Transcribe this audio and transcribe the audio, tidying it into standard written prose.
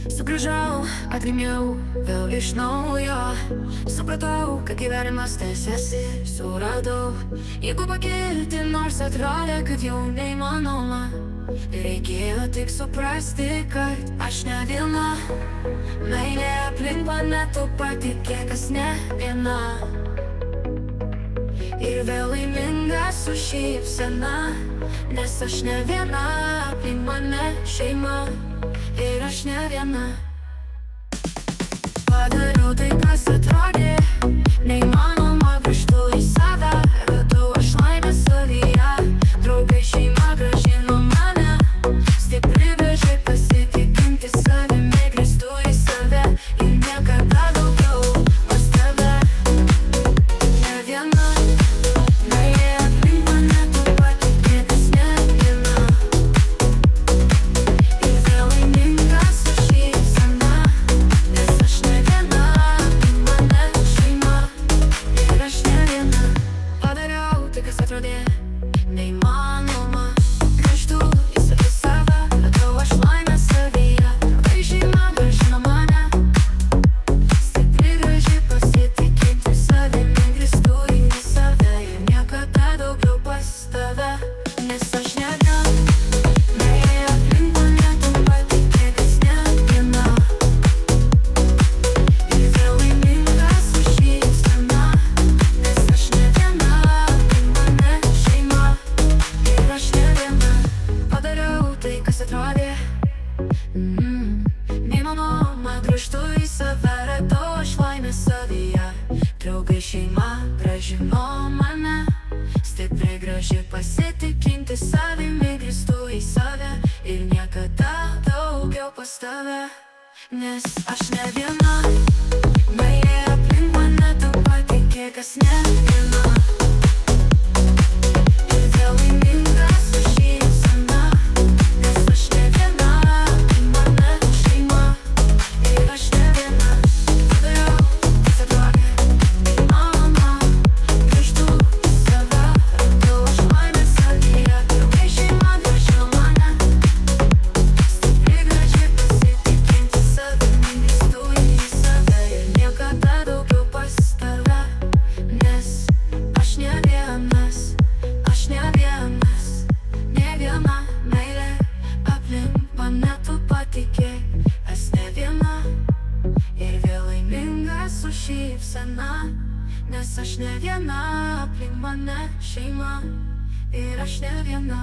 Sugrįžau, atrimiau vėl iš naujo. Supratau, kad gyvenimas tęsiasi, suradau jeigu pakilti, nors atrodė, kad jau neįmanoma. Reikėjo tik suprasti, kad aš ne viena. Meilė aplink mane, tu patikėk, kas ne viena. Ir vėl laiminga su šypsena, nes aš ne viena. Aplink mane šeima, ir aš ne viena. Padariau tai, kas atrodė neįmanoma, grįžtu į save. Radau aš laimę savyje, draugai šeima grąžino mane. Stipri, gražiai pasitikinti savimi, grįžtu į save. Ir niekada daugiau pas tave ne viena. Meilė aplink mane, tu patikėk, kas ne viena. Ir vėl laiminga su šypsena, nes aš ne viena. Aplink mane šeima, ir aš ne viena. Padariau tai, kas atrodė neįmanoma, grįžtu į save. Radau aš laimę savyje, draugai šeima grąžino mane. Stipri, gražiai pasitikinti savimi, grįžtu į save. Ir niekada daugiau pas tave, nes aš ne viena. Meilė aplink mane, tu patikėk, kas ne viena. Ir vėl laiminga su šypsena, nes aš ne viena. Aplink mane šeima, ir aš ne viena. Padariau tai, kas atrodė neįmanoma, grįžtu į save. Radau aš laimę savyje, draugai šeima grąžino mane. Stipri, graži pasitikinti savimi, grįžtu į save. Ir niekada daugiau pas tave, nes aš ne viena. Meilė aplink mane, tu patikėk, kas ne viena. Ir vėl laiminga su šypsena, nes aš ne viena. Aplink mane šeima, ir aš ne viena. Padariau, kas atrodė neįmanoma, grįžtu į save. Radau aš laimę savyje, draugai šeima grąžino mane. Stipri, gražiai pasitikinti savimi, grįžtu į save. Ir niekada daugiau pas tave, nes aš ne vienas. Aš ne vienas, ne viena. Meilė aplink mane, tu patikėk, aš ne viena. Ir vėl laiminga su šypsena, nes aš ne viena. Aplink mane šeima, ir aš ne viena.